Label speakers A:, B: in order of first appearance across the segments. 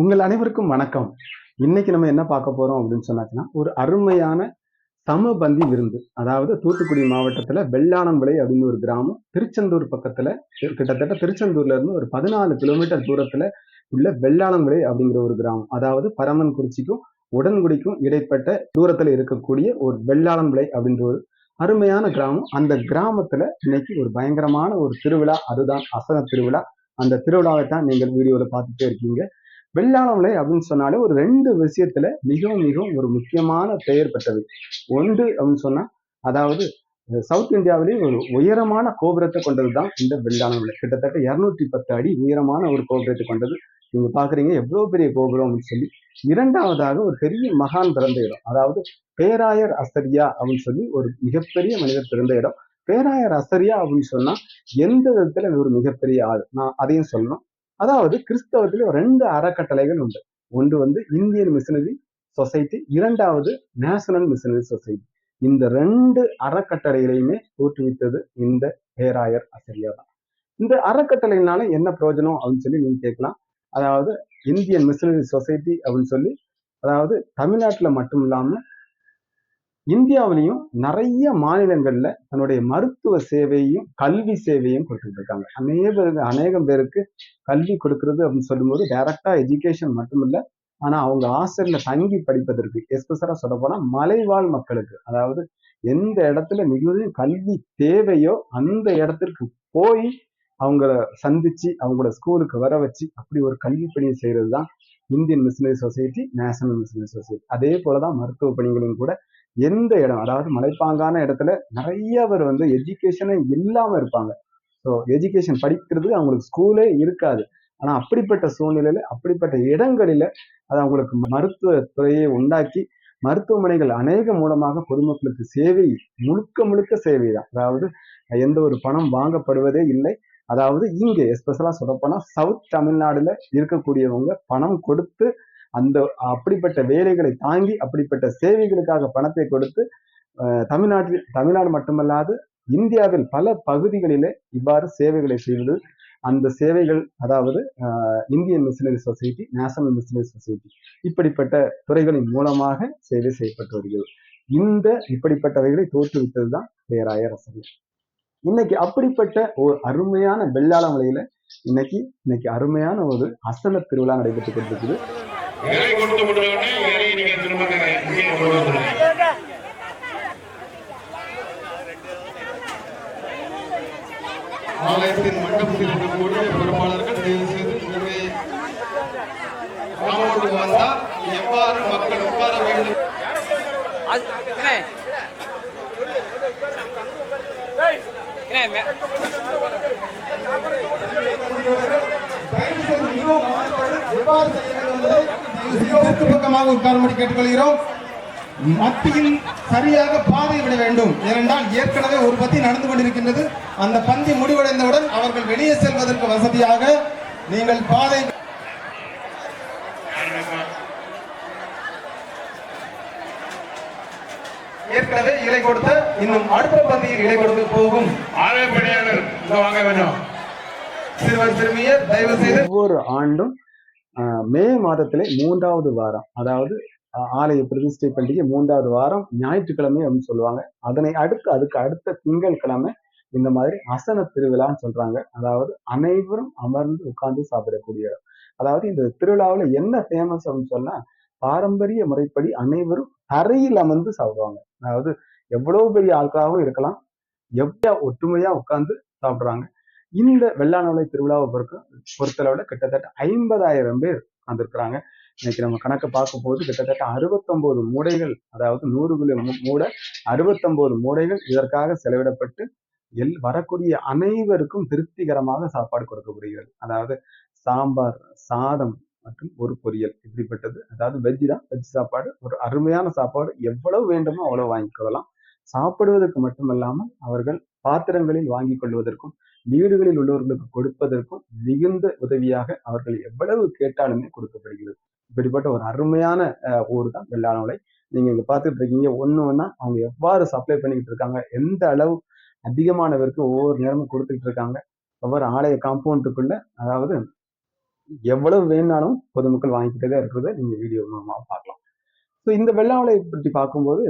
A: உங்கள் அனைவருக்கும் வணக்கம். இன்னைக்கு நம்ம என்ன பார்க்க போறோம் அப்படின்னு சொன்னாச்சுன்னா, ஒரு அருமையான சமபந்தி விருந்து. அதாவது தூத்துக்குடி மாவட்டத்துல வெள்ளாளம்விளை அப்படின்னு ஒரு கிராமம். திருச்செந்தூர் பக்கத்துல கிட்டத்தட்ட திருச்செந்தூர்ல இருந்து ஒரு 14 கிலோமீட்டர் தூரத்துல உள்ள வெள்ளாளம்விளை அப்படிங்கிற ஒரு கிராமம். அதாவது பரமன்குறிச்சிக்கும் உடன்குடிக்கும் இடைப்பட்ட தூரத்துல இருக்கக்கூடிய ஒரு வெள்ளாளம்விளை அப்படின்ற ஒரு அருமையான கிராமம். அந்த கிராமத்துல இன்னைக்கு ஒரு பயங்கரமான ஒரு திருவிழா. அதுதான் அசன திருவிழா. அந்த திருவிழாவை தான் நீங்கள் வீடியோல பார்த்துட்டே இருக்கீங்க. வெள்ளாளம்விளை அப்படின்னு சொன்னாலே ஒரு 2 விஷயத்துல மிகவும் மிகவும் ஒரு முக்கியமான பெயர் பெற்றது. ஒன்று அப்படின்னு சொன்னா, அதாவது சவுத் இந்தியாவிலேயே ஒரு உயரமான கோபுரத்தை கொண்டதுதான் இந்த வெள்ளாளம்விளை. கிட்டத்தட்ட 210 அடி உயரமான ஒரு கோபுரத்தை கொண்டது. நீங்க பாக்குறீங்க எவ்வளவு பெரிய கோபுரம் அப்படின்னு சொல்லி. இரண்டாவதாக ஒரு பெரிய மகான் பிறந்த இடம். அதாவது பேராயர் அசரியா அப்படின்னு சொல்லி ஒரு மிகப்பெரிய மனிதர் பிறந்த இடம். பேராயர் அசரியா அப்படின்னு சொன்னா எந்த விதத்துல ஒரு மிகப்பெரிய ஆள், நான் அதையும் சொல்லணும். அதாவது கிறிஸ்தவத்துல 2 அறக்கட்டளைகள் உண்டு. ஒன்று இந்தியன் மிஷனரி சொசைட்டி, இரண்டாவது நேஷனல் மிஷனரி சொசைட்டி. இந்த 2 அறக்கட்டளைகளையுமே தோற்றுவித்தது இந்த பேராயர் அசரியா தான். இந்த அறக்கட்டளையினால என்ன பிரயோஜனம் அப்படின்னு சொல்லி நீங்க கேட்கலாம். அதாவது இந்தியன் மிஷனரி சொசைட்டி அப்படின்னு சொல்லி, அதாவது தமிழ்நாட்டுல மட்டும் இல்லாம இந்தியாவிலையும் நிறைய மாநிலங்கள்ல தன்னுடைய மருத்துவ சேவையும் கல்வி சேவையும் கொடுத்துட்டு இருக்காங்க. அநேகம் பேருக்கு கல்வி கொடுக்கறது அப்படின்னு சொல்லும்போது டைரக்டா எஜுகேஷன் மட்டும் இல்ல, ஆனா அவங்க ஹாஸ்டல்ல தங்கி படிப்பதற்கு, எஸ்பெஷலா சொல்ல போனா மலைவாழ் மக்களுக்கு, அதாவது எந்த இடத்துல மிகுந்த கல்வி தேவையோ அந்த இடத்திற்கு போய் அவங்கள சந்திச்சு அவங்கள ஸ்கூலுக்கு வர வச்சு அப்படி ஒரு கல்வி பணியை செய்யறது தான் Indian missionary society, national missionary society. அதே போலதான் மருத்துவ பணிகளும் கூட. எந்த இடம், அதாவது மலைப்பாங்கான இடத்துல நிறைய பேர் எஜுகேஷனே இல்லாம இருப்பாங்க. ஸோ எஜுகேஷன் படிக்கிறது அவங்களுக்கு ஸ்கூலே இருக்காது. ஆனா அப்படிப்பட்ட சூழ்நிலையில அப்படிப்பட்ட இடங்களில அது அவங்களுக்கு மருத்துவ துறையை உண்டாக்கி மருத்துவமனைகள் அநேக மூலமாக பொதுமக்களுக்கு சேவை, முழுக்க முழுக்க சேவை தான். அதாவது எந்த ஒரு பணம் வாங்கப்படுவதே இல்லை. அதாவது இங்க எஸ்பெஷலா சொல்லப்போனா சவுத் தமிழ்நாடுல இருக்கக்கூடியவங்க பணம் கொடுத்து அந்த அப்படிப்பட்ட வேலைகளை தாங்கி அப்படிப்பட்ட சேவைகளுக்காக பணத்தை கொடுத்து தமிழ்நாடு மட்டுமல்லாது இந்தியாவில் பல பகுதிகளிலே இவ்வாறு சேவைகளை செய்வது. அந்த சேவைகள் அதாவது Indian missionary society, national missionary society, இப்படிப்பட்ட துறைகளின் மூலமாக சேவை செய்யப்பட்டு வருகிறது. இந்த இப்படிப்பட்டவைகளை தோற்றுவித்ததுதான் பேராயர் அசரியா. இன்னைக்கு அப்படிப்பட்ட ஒரு அருமையான வெள்ளாளம்விளையில இன்னைக்கு அருமையான ஒரு அசன திருவிழா நடைபெற்றுக் கொண்டிருக்குது.
B: ஆலயத்தின் மண்டபத்தில் இருக்கக்கூடிய பொறுப்பாளர்கள் தயவு செய்து வந்தால் எவ்வாறு மக்கள் உட்கார வேண்டும் பக்கமாக உட்காரும்படி கேட்டுக்கொள்கிறோம். மத்தியில் சரியாக பாதை விட வேண்டும். ஏனென்றால் ஏற்கனவே ஒரு பந்தி நடந்து கொண்டிருக்கின்றது. அந்த பந்தி முடிவடைந்தவுடன் அவர்கள் வெளியே செல்வதற்கு வசதியாக நீங்கள் பாதை ஏற்கனவே இலை கொடுத்த இன்னும் அடுத்த பந்தியில் இலை கொடுத்து போகும் பணியாளர் வாங்க வேண்டும். சிறுவர் சிறுமியர் தயவு செய்து
A: ஒவ்வொரு ஆண்டும் மே மாதத்திலே 3வது வாரம், அதாவது ஆலய பிரதிஷ்டை பண்டிகை 3வது வாரம் ஞாயிற்றுக்கிழமை அப்படின்னு சொல்லுவாங்க. அதனை அதுக்கு அடுத்த திங்கள் கிழமை இந்த மாதிரி அசன திருவிழான்னு சொல்றாங்க. அதாவது அனைவரும் அமர்ந்து உட்கார்ந்து சாப்பிடக்கூடிய இடம். அதாவது இந்த திருவிழாவில் என்ன ஃபேமஸ் அப்படின்னு சொன்னா, பாரம்பரிய முறைப்படி அனைவரும் தரையில் அமர்ந்து சாப்பிடுவாங்க. அதாவது எவ்வளவு பெரிய ஆட்களாகவும் இருக்கலாம், எவ்வளவு ஒற்றுமையா உட்கார்ந்து சாப்பிடுறாங்க. இந்த வெள்ளாளம்விளை திருவிழாவை பொறுத்தளவுல கிட்டத்தட்ட 50,000 பேர் வந்திருக்கிறாங்க. இன்னைக்கு நம்ம கணக்கை பார்க்கும் போது கிட்டத்தட்ட 69 மூடைகள், அதாவது 100 கிலோ மூடை, 69 மூடைகள் இதற்காக செலவிடப்பட்டு வரக்கூடிய அனைவருக்கும் திருப்திகரமாக சாப்பாடு கொடுக்கப்படுகிறது. அதாவது சாம்பார், சாதம் மற்றும் ஒரு பொரியல், இப்படிப்பட்டது. அதாவது வெஜ் தான், வெஜ் சாப்பாடு. ஒரு அருமையான சாப்பாடு. எவ்வளவு வேண்டுமோ அவ்வளவு வாங்கிக்கொள்ளலாம். சாப்பிடுவதற்கு மட்டுமல்லாமல் அவர்கள் பாத்திரங்களில் வாங்கி கொள்வதற்கும் வீடுகளில் உள்ளவர்களுக்கு கொடுப்பதற்கும் மிகுந்த உதவியாக அவர்கள் எவ்வளவு கேட்டாலுமே கொடுக்கப்படுகிறது. இப்படிப்பட்ட ஒரு அருமையான ஊர் தான் வெள்ளாளம்விளை. நீங்க இங்க பார்த்துட்டு இருக்கீங்க. ஒண்ணு அவங்க எவ்வாறு சப்ளை பண்ணிக்கிட்டு இருக்காங்க, எந்த அளவு அதிகமானவருக்கு ஒவ்வொரு நேரமும் கொடுத்துட்டு இருக்காங்க. ஒவ்வொரு ஆலய காம்பவுண்டுக்குள்ள, அதாவது எவ்வளவு வேணாலும் பொதுமக்கள் வாங்கிக்கிட்டே தான் இருக்கிறத நீங்க வீடியோ மூலமா பார்க்கலாம். ஸோ இந்த வெள்ளாவளை பற்றி பார்க்கும்போது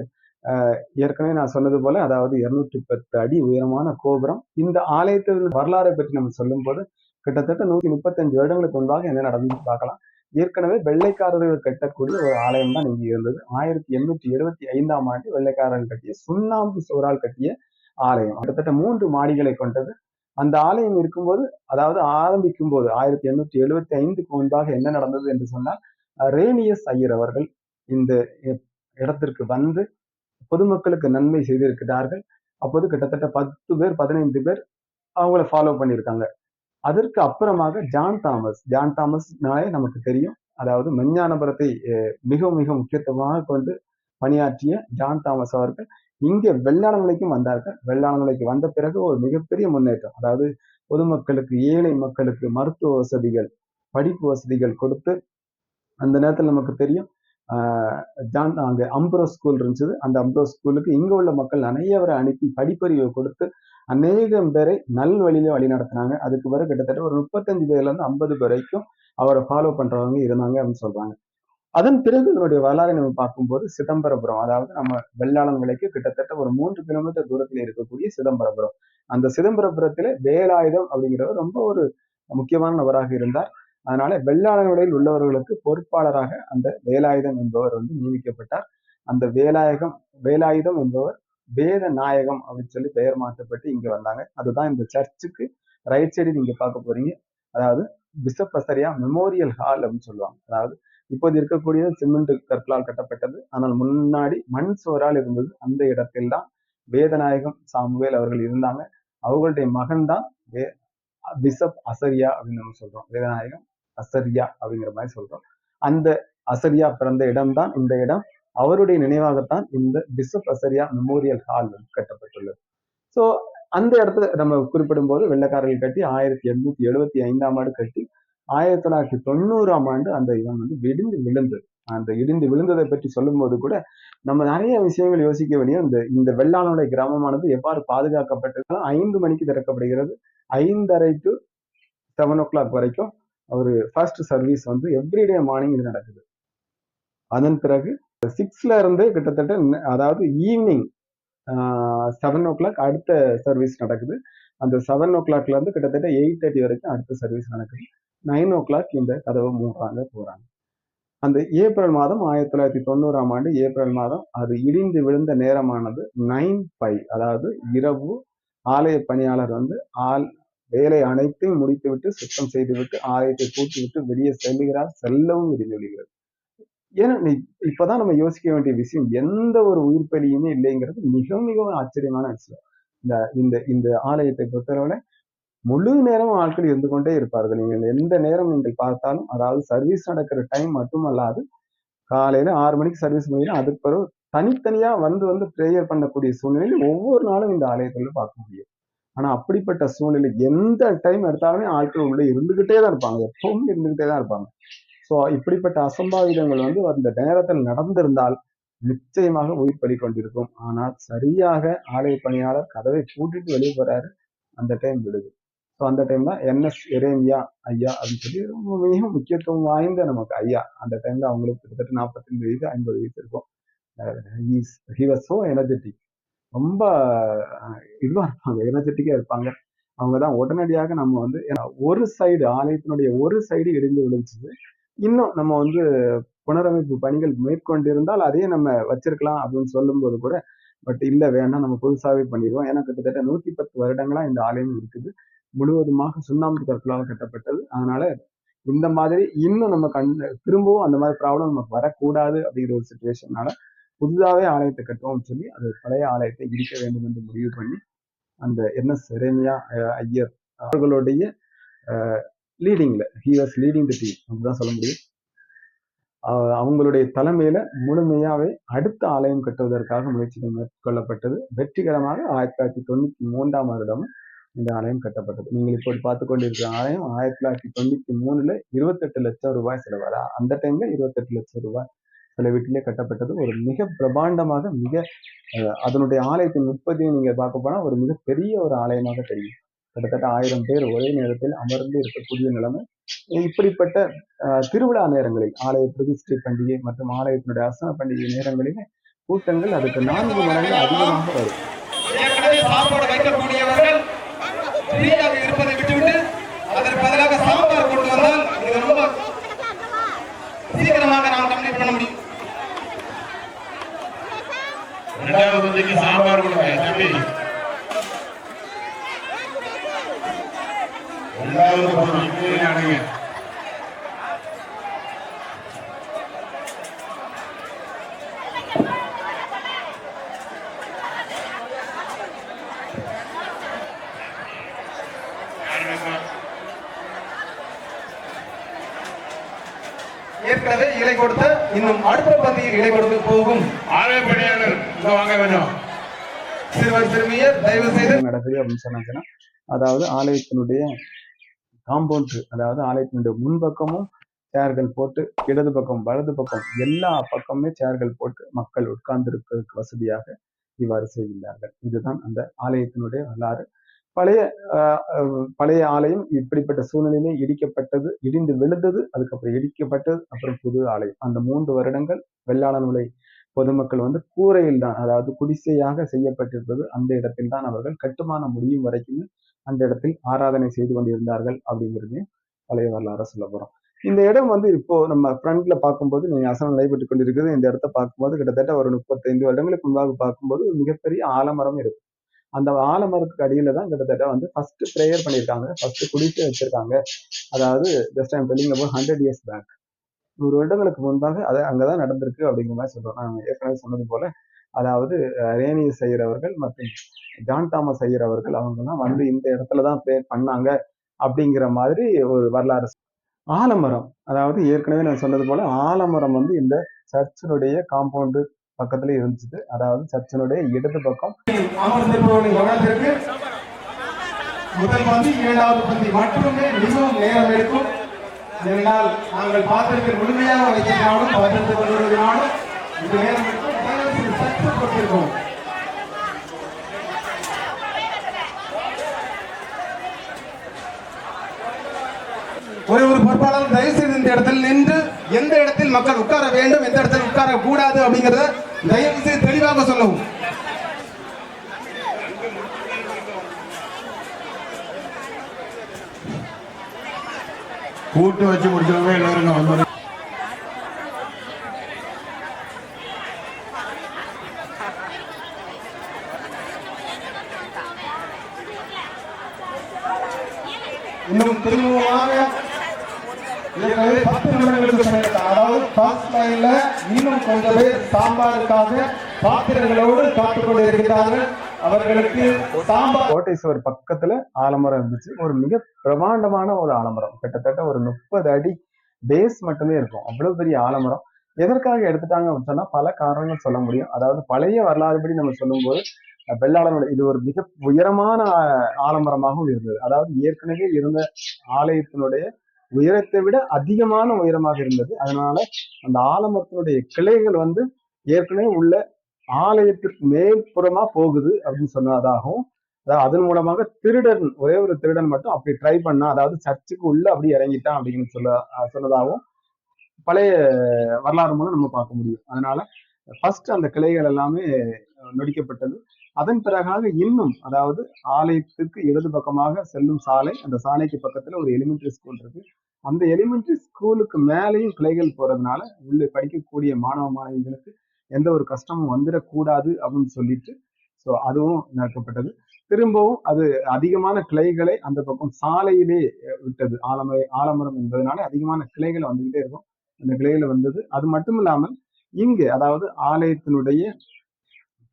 A: ஏற்கனவே நான் சொன்னது போல, அதாவது 210 அடி உயரமான கோபுரம். இந்த ஆலயத்தின் வரலாறை பற்றி நம்ம சொல்லும்போது கிட்டத்தட்ட 135 வருடங்களுக்கு முன்பாக என்ன நடந்ததுன்னு பார்க்கலாம். ஏற்கனவே வெள்ளைக்காரர்கள் கட்டக்கூடிய ஒரு ஆலயம் தான் இங்கு இருந்தது. 1875ஆம் ஆண்டு வெள்ளைக்காரர்கள் கட்டிய சுண்ணாம்பு சுவரால் கட்டிய ஆலயம். கிட்டத்தட்ட 3 மாடிகளை கொண்டது. அந்த ஆலயம் இருக்கும்போது, அதாவது ஆரம்பிக்கும் போது 1875க்கு முன்பாக என்ன நடந்தது என்று சொன்னால், ரேனியஸ் ஐயர் அவர்கள் இந்த இடத்திற்கு வந்து பொதுமக்களுக்கு நன்மை செய்திருக்கிறார்கள். அப்போது கிட்டத்தட்ட 10 பேர் 15 பேர் அவங்கள ஃபாலோ பண்ணியிருக்காங்க. அதற்கு அப்புறமாக ஜான் தாமஸ்னாலே நமக்கு தெரியும். அதாவது மெஞ்ஞானபுரத்தை மிக மிக முக்கியத்துவமாக கொண்டு பணியாற்றிய ஜான் தாமஸ் அவர்கள் இங்கே வெள்ளாளமலைக்கும் வந்தார்கள். வெள்ளாளமலைக்கு வந்த பிறகு ஒரு மிகப்பெரிய முன்னேற்றம். அதாவது பொதுமக்களுக்கு, ஏழை மக்களுக்கு மருத்துவ வசதிகள், படிப்பு வசதிகள் கொடுத்து, அந்த நேரத்தில் நமக்கு தெரியும் அங்கே அம்ப்ரோ ஸ்கூல் இருந்துச்சு. அந்த அம்ப்ரோ ஸ்கூலுக்கு இங்க உள்ள மக்கள் அனைவரை அனுப்பி படிப்பறிவை கொடுத்து அநேகம் பேரை நல்வழியில வழி நடத்தினாங்க. அதுக்கு பிறகு கிட்டத்தட்ட ஒரு 35 பேர்ல இருந்து 50 பேர் வரைக்கும் அவரை ஃபாலோ பண்றவங்க இருந்தாங்க அப்படின்னு சொல்றாங்க. அதன் பிறகு இதனுடைய வரலாறை நம்ம பார்க்கும்போது சிதம்பரபுரம், அதாவது நம்ம வெள்ளாளமலைக்கு கிட்டத்தட்ட ஒரு 3 கிலோமீட்டர் தூரத்தில் இருக்கக்கூடிய சிதம்பரபுரம். அந்த சிதம்பரபுரத்துல வேலாயுதம் அப்படிங்கிறவர் ரொம்ப ஒரு முக்கியமான நபராக இருந்தார். அதனால வெள்ளாளமலையில் உள்ளவர்களுக்கு பொறுப்பாளராக அந்த வேலாயுதம் என்பவர் வந்து நியமிக்கப்பட்டார். அந்த வேலாயுதம் என்பவர் வேத நாயகம் அப்படின்னு சொல்லி பெயர் மாற்றப்பட்டு இங்க வந்தாங்க. அதுதான் இந்த சர்ச்சுக்கு ரைட் சைடு நீங்க பார்க்க போறீங்க. அதாவது பிஷப் அசரியா மெமோரியல் ஹால் அப்படின்னு சொல்லுவாங்க. அதாவது இப்போது இருக்கக்கூடிய சிமெண்ட் கற்களால் கட்டப்பட்டது. ஆனால் முன்னாடி மண் சுவரால் இருந்தது. அந்த இடத்தில் தான் வேதநாயகம் சாமுவேல் அவர்கள் இருந்தாங்க. அவர்களுடைய மகன் தான் பிஷப் அசரியா அப்படின்னு நம்ம சொல்றோம். வேதநாயகம் அசரியா அப்படிங்கிற மாதிரி சொல்றோம். அந்த அசரியா பிறந்த இடம் தான் இந்த இடம். அவருடைய நினைவாகத்தான் இந்த பிஷப் அசரியா மெமோரியல் ஹால் கட்டப்பட்டுள்ளது. ஸோ அந்த இடத்துல நம்ம குறிப்பிடும் போது வெள்ளைக்காரர்கள் கட்டி 1875ஆம் ஆண்டு கட்டி 1990ஆம் ஆண்டு அந்த இடம் வந்து இடிந்து விழுந்தது. அந்த இடிந்து விழுந்ததை பற்றி சொல்லும் போது கூட நம்ம நிறைய விஷயங்கள் யோசிக்க வேண்டிய இந்த வெள்ளாளமலை கிராமமானது எவ்வாறு பாதுகாக்கப்பட்டிருக்கலாம். 5 மணிக்கு திறக்கப்படுகிறது. 5:30 to 7 o'clock வரைக்கும் ஒரு ஃபர்ஸ்ட் சர்வீஸ் வந்து எவ்ரிடே மார்னிங் இது நடக்குது. அதன் பிறகு 6ல இருந்து கிட்டத்தட்ட அதாவது ஈவினிங் 7 o'clock அடுத்த சர்வீஸ் நடக்குது. அந்த 7 o'clockல இருந்து கிட்டத்தட்ட 8:30 வரைக்கும் அடுத்த சர்வீஸ் நடக்குது. 9 o'clock இந்த கதவை மூடுறாங்க, போறாங்க. அந்த ஏப்ரல் மாதம் 1990ஆம் ஆண்டு ஏப்ரல் மாதம் அது இடிந்து விழுந்த நேரமானது 9:05, அதாவது இரவு. ஆலய பணியாளர் வந்து வேலை அனைத்தையும் முடித்துவிட்டு சுத்தம் செய்துவிட்டு ஆலயத்தை பூட்டிவிட்டு வெளியே செல்லுகிறார். செல்லவும் இடிந்து விழுகிறது. ஏன்னா இப்பதான் நம்ம யோசிக்க வேண்டிய விஷயம், எந்த ஒரு உயிர் பலியுமே இல்லைங்கிறது மிக மிகவும் ஆச்சரியமான விஷயம். இந்த இந்த ஆலயத்தை பொறுத்தவரை முழு நேரம் ஆட்கள் இருந்து கொண்டே இருப்பார்கள். நீங்கள் எந்த நேரம் நீங்கள் பார்த்தாலும், அதாவது சர்வீஸ் நடக்கிற டைம் மட்டுமல்லாது, காலையில 6 மணிக்கு சர்வீஸ் முடியும். அதுக்கு பிறகு தனித்தனியா வந்து பிரேயர் பண்ணக்கூடிய சூழ்நிலையில் ஒவ்வொரு நாளும் இந்த ஆலயத்துல பார்க்க முடியும். ஆனா அப்படிப்பட்ட சூழ்நிலை எந்த டைம் எடுத்தாலுமே ஆட்கள் உள்ள இருந்துகிட்டே தான் இருப்பாங்க. எப்பவுமே இருந்துகிட்டே தான் இருப்பாங்க. சோ இப்படிப்பட்ட அசம்பாவிதங்கள் வந்து அந்த நேரத்தில் நடந்திருந்தால் நிச்சயமாக உயிர் பலி கொண்டிருக்கும். ஆனால் சரியாக ஆலய பணியாளர் கதவை பூட்டிட்டு வெளியே போறாரு, அந்த டைம் விடுது. ஸோ அந்த டைம் தான் என்எஸ் எரேமியா ஐயா அப்படின்னு சொல்லி ரொம்ப மிக முக்கியத்துவம் வாய்ந்த நமக்கு ஐயா. அந்த டைம்ல அவங்களுக்கு கிட்டத்தட்ட 45 வயசு 50 வயசு இருக்கும். He was so energetic. ரொம்ப இதுவா இருப்பாங்க, எனர்ஜெட்டிக்கா இருப்பாங்க. அவங்கதான் உடனடியாக நம்ம வந்து ஒரு சைடு ஆலயத்தினுடைய ஒரு சைடு இடிந்து விழுந்துச்சு. இன்னும் நம்ம வந்து புனரமைப்பு பணிகள் மேற்கொண்டிருந்தால் அதையே நம்ம வச்சிருக்கலாம் அப்படின்னு சொல்லும் போது கூட, பட் இல்ல வேண்டாம், நம்ம புதுசாவே பண்ணிடுவோம். ஏன்னா கிட்டத்தட்ட 110 வருடங்களா இந்த ஆலயம் இருக்குது. முழுவதுமாக சுண்ணாம்பு கற்களால் கட்டப்பட்டது. அதனால இந்த மாதிரி இன்னும் நம்ம திரும்பவும் அந்த மாதிரி ப்ராப்ளம் நமக்கு வரக்கூடாது அப்படிங்கிற ஒரு சுச்சுவேஷனால புதிதாவே ஆலயத்தை கட்டுவோம்னு சொல்லி அது பழைய ஆலயத்தை இடிக்க வேண்டும் என்று முடிவு பண்ணி அந்த என்எஸ் எரேமியா ஐயர் அவர்களுடைய லீடிங்ல, he was leading the team அப்படிதான் சொல்ல முடியும். அவங்களுடைய தலைமையில முழுமையாவே அடுத்த ஆலயம் கட்டுவதற்காக முயற்சிகள் மேற்கொள்ளப்பட்டது. வெற்றிகரமாக 1993ஆம் வருடம் இந்த ஆலயம் கட்டப்பட்டது. நீங்கள் இப்போது பார்த்து கொண்டிருக்கிற ஆலயம் 1993ல 28 லட்சம் ரூபாய் செலவாடா. அந்த டைம்ல 28 லட்சம் ரூபாய் செலவீட்டிலே கட்டப்பட்டது. ஒரு மிக பிரபாண்டமாக அதனுடைய ஆலயத்தின் உற்பத்தியை நீங்க பார்க்க போனா ஒரு மிகப்பெரிய ஒரு ஆலயமாக தெரியும். கிட்டத்தட்ட 1000 பேர் ஒரே நேரத்தில் அமர்ந்து இருக்கக்கூடிய நிலைமை. இப்படிப்பட்ட திருவிழா நேரங்களில் ஆலய பிரதிஷ்டை பண்டிகை மற்றும் ஆலயத்தினுடைய அர்ச்சனை பண்டிகை நேரங்களிலே கூட்டங்கள் அதுக்கு 4 மடங்கு அதிகமாக வரும்.
B: ஏற்கனவே சாப்பாடு வைக்கக்கூடியவர்கள் ஃப்ரீயாக இருப்பதை விட்டுவிட்டு அதற்கு பதிலாக சாம்பார் கொண்டு வந்தால் இது ரொம்ப சீக்கிரமாக நாம் கம்ப்ளீட் பண்ண முடியும்.
C: இரண்டாவது பந்திக்கு சாம்பார் கொடுங்க தம்பி. இரண்டாவது பந்திக்கு நானுங்க
B: ஏற்கனவே இலை கொடுத்த இன்னும் அடுத்த பந்தியில் இலை கொடுத்து போகும்
C: ஆலய பணியாளர் வாங்க வேணும்.
B: சிறுவர் சிறுமியர் தயவு செய்து
A: நடக்குது அப்படின்னு சொன்னாங்கன்னா, அதாவது ஆலயத்தினுடைய காம்பவுண்ட், அதாவது ஆலயத்தினுடைய முன்பக்கமும் சேர்கள் போட்டு, இடது பக்கம் வலது பக்கம் எல்லா பக்கமுமே சேர்கள் போட்டு மக்கள் உட்கார்ந்து இருக்கிறதுக்கு வசதியாக இவ்வாறு செய்கின்றார்கள். இதுதான் அந்த ஆலயத்தினுடைய வரலாறு. பழைய ஆலயம் இப்படிப்பட்ட சூழ்நிலையிலே இடிக்கப்பட்டது, இடிந்து விழுந்தது, அதுக்கப்புறம் இடிக்கப்பட்டது, அப்புறம் புது ஆலயம். அந்த 3 வருடங்கள் வெள்ளாளன் உலை பொதுமக்கள் கூரையில் தான், அதாவது குடிசையாக செய்யப்பட்டிருந்தது. அந்த இடத்தில் தான் அவர்கள் கட்டுமானம் முடியும் வரைக்கும் அந்த இடத்தில் ஆராதனை செய்து கொண்டிருந்தார்கள் அப்படிங்கிறது பழைய வரலாறு சொல்ல போறோம். இந்த இடம் இப்போ நம்ம ஃப்ரண்ட்ல பார்க்கும்போது, நீங்க அசனம் நடைபெற்றுக் கொண்டிருக்கிறது இந்த இடத்த பார்க்கும்போது கிட்டத்தட்ட ஒரு 35 வருடங்களுக்கு முன்பாக பார்க்கும்போது ஒரு மிகப்பெரிய ஆலமரம் இருக்கும். அந்த ஆலமரத்துக்கு அடியில தான் கிட்டத்தட்ட ஃபர்ஸ்ட் ப்ரேயர் பண்ணியிருக்காங்க, ஃபர்ஸ்ட் குடிசை வச்சிருக்காங்க. அதாவது just I'm telling about 100 years back, 100 வருடங்களுக்கு முன்பாக அது அங்கதான் நடந்திருக்கு அப்படிங்கிற மாதிரி சொல்றோம். நான் ஏற்கனவே சொன்னது போல, அதாவது ரேனியஸ் செய்யறவர்கள் மற்றும் ஜான் தாமஸ் செய்யறவர்கள் அவங்க தான் இந்த இடத்துலதான் ப்ரேயர் பண்ணாங்க அப்படிங்கிற மாதிரி ஒரு வரலாறு. ஆலமரம், அதாவது ஏற்கனவே நான் சொன்னது போல ஆலமரம் இந்த சர்ச்சினுடைய காம்பவுண்டு பக்கத்துல இருந்துச்சு. அதாவது சர்ச்சினுடைய இடது பக்கம்
B: கவனத்திற்கு முதல் பந்தி, இரண்டாவது பந்தி மட்டுமே மிகவும் நேரம் எடுக்கும். இதனால் நாங்கள் பாத்திரத்தை முழுமையாக வைத்திருந்தாலும் பாத்திரத்தை கொண்டிருந்தாலும் இந்த நேரம் சற்று கொடுத்திருக்கோம். ஒரு பொறுப்பாளர் தயவு செய்து இந்த இடத்தில் நின்று எந்த இடத்தில் மக்கள் உட்கார வேண்டும், எந்த இடத்தில் உட்கார கூடாது அப்படிங்கறத தயவு செய்து தெளிவாக சொல்லவும்.
C: கூட்டு வச்சு முடிச்சவங்க எல்லாரும் வந்து
B: இன்னும் திரும்பமாக 10 நிமிடங்களுக்கு அதாவது ஃபர்ஸ்ட் லைன்ல இன்னும் கொஞ்சம் பேர் சாம்பாருக்காக பாத்திரங்களோடு காத்துக் கொண்டிருக்கிறார்கள். அவர்களுக்கு சாம்பார்.
A: கோட்டை சுவர் பக்கத்துல ஆலமரம் இருந்துச்சு. ஒரு மிக பிரமாண்டமான ஒரு ஆலமரம், கிட்டத்தட்ட ஒரு 30 அடி பேஸ் மட்டுமே இருக்கும். அவ்வளவு பெரிய ஆலமரம் எதற்காக எடுத்துட்டாங்க அப்படின்னு சொன்னா பல காரணங்கள் சொல்ல முடியும். அதாவது பழைய வரலாறுபடி நம்ம சொல்லும்போது வெள்ளாளனுடைய இது ஒரு மிக உயரமான ஆலமரமாகவும் இருந்தது. அதாவது ஏற்கனவே இருந்த ஆலயத்தினுடைய உயரத்தை விட அதிகமான உயரமாக இருந்தது. அதனால அந்த ஆலமரத்தினுடைய கிளைகள் ஏற்கனவே உள்ள ஆலயத்திற்கு மேற்புறமா போகுது அப்படின்னு சொன்னதாகவும், அதாவது அதன் மூலமாக ஒரே ஒரு திருடன் மட்டும் அப்படி ட்ரை பண்ணா, அதாவது சர்ச்சுக்கு உள்ள அப்படி இறங்கிட்டான் அப்படின்னு சொன்னதாகவும் பழைய வரலாறு மூலம் நம்ம பார்க்க முடியும். அதனால ஃபர்ஸ்ட் அந்த கிளைகள் எல்லாமே நொடிக்கப்பட்டது. அதன் பிறகாக இன்னும், அதாவது ஆலயத்துக்கு இடது பக்கமாக செல்லும் சாலை, அந்த சாலைக்கு பக்கத்துல ஒரு எலிமெண்டரி ஸ்கூல் இருக்கு. அந்த எலிமெண்டரி ஸ்கூலுக்கு மேலேயும் கிளைகள் போறதுனால உள்ளே படிக்கக்கூடிய மாணவ மாணவிகளுக்கு எந்த ஒரு கஷ்டமும் வந்துடக்கூடாது அப்படின்னு சொல்லிட்டு அதுவும் நடக்கப்பட்டது. திரும்பவும் அது அதிகமான கிளைகளை அந்த பக்கம் சாலையிலே விட்டது. ஆலமரம் என்பதனால அதிகமான கிளைகளை வந்துகிட்டே இருக்கும். அந்த கிளைகளை வந்தது. அது மட்டும் இல்லாமல் இங்கு, அதாவது ஆலயத்தினுடைய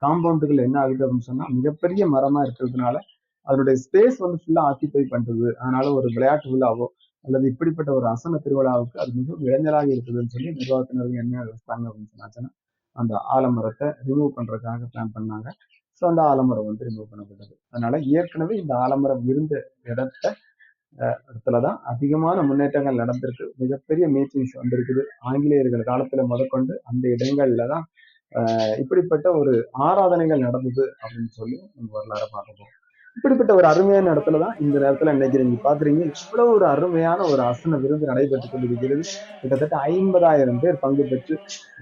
A: காம்பவுண்டுகள் என்ன ஆகுது அப்படின்னு சொன்னா மிகப்பெரிய மரமா இருக்கிறதுனால அதனுடைய ஸ்பேஸ் ஃபுல்லா ஆக்கிபை பண்றது. அதனால ஒரு விளையாட்டு விழாவோ அல்லது இப்படிப்பட்ட ஒரு அசன திருவிழாவுக்கு அது மிகவும் இளைஞராக இருக்குதுன்னு சொல்லி நிர்வாகத்தினர்கள் என்ன யோசித்தாங்க அப்படின்னு சொன்னாச்சுன்னா அந்த ஆலமரத்தை ரிமூவ் பண்றதுக்காக பிளான் பண்ணாங்க. அந்த ஆலமரம் ரிமூவ் பண்ணப்பட்டது. அதனால ஏற்கனவே இந்த ஆலமரம் இருந்த இடத்துலதான் அதிகமான முன்னேற்றங்கள் நடந்திருக்கு. மிகப்பெரிய மீட்டிங்ஸ் வந்திருக்குது. ஆங்கிலேயர்கள் காலத்துல முதற்கொண்டு அந்த இடங்கள்ல தான் இப்படிப்பட்ட ஒரு ஆராதனைகள் நடந்தது அப்படின்னு சொல்லி நம்ம வரலாறு பார்க்க போறோம். இப்படிப்பட்ட ஒரு அருமையான இடத்துல தான் இந்த நேரத்துல இன்னைக்கு நீங்க பாக்குறீங்க, இவ்வளவு ஒரு அருமையான ஒரு அசன விருந்து நடைபெற்றுக் கொண்டிருக்கிறது. கிட்டத்தட்ட 50,000 பேர் பங்கு பெற்று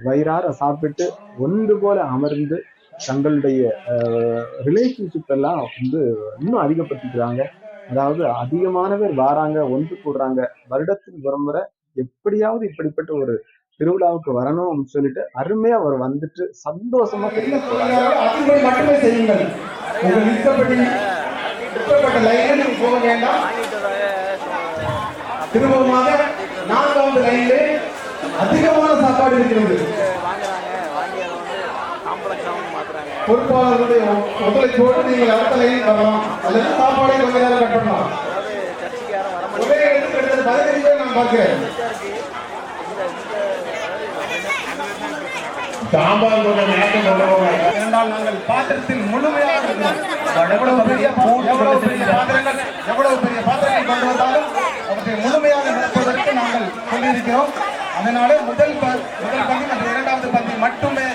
A: வயிறார சாப்பிட்டு ஒன்று போல அமர்ந்து தங்களுடைய ரிலேஷன்ஷிப் எல்லாம் இன்னும் அதிகப்படுத்திக்கிறாங்க. அதாவது அதிகமான பேர் வாராங்க, ஒன்று கூடுறாங்க. வருடத்தில் ஒரு முறை எப்படியாவது இப்படிப்பட்ட ஒரு திருவிழாவுக்கு வரணும் அப்படின்னு சொல்லிட்டு அருமையா அவர் வந்துட்டு சந்தோஷமா திரும்பி போறாங்க.
B: அதன்படி மட்டுமே செய்யுங்கள். உங்கள் இஷ்டப்பட்ட லைன்ல நீங்க போக வேண்டாம். திரும்பமாக 4வது லைன்ல அதிகமான சாப்பாடு இருக்கிறது. பொறுப்பாளர்களுடைய ஒத்துழைப்போடு நீங்கள் அடுத்த லைன் வரலாம் அல்லது சாப்பாடை கொஞ்ச நேரம் கட் பண்ணலாம். ஒரே இடத்துக்கு 15 பேர் நான் பார்க்கிறேன்.
C: சாம்பார் கொஞ்சம் நேரம் கொண்டு போங்க.
B: இரண்டால் நாங்கள் பாத்திரத்தில் முழுமையாக எவ்வளவு பெரிய பாத்திரங்கள் கொண்டு வந்தாலும் அவற்றை முழுமையாக நிரப்புவதற்கு நாங்கள் சொல்லியிருக்கிறோம். அதனாலே முதல் பந்தி மற்றும் 2வது பந்தி மட்டுமே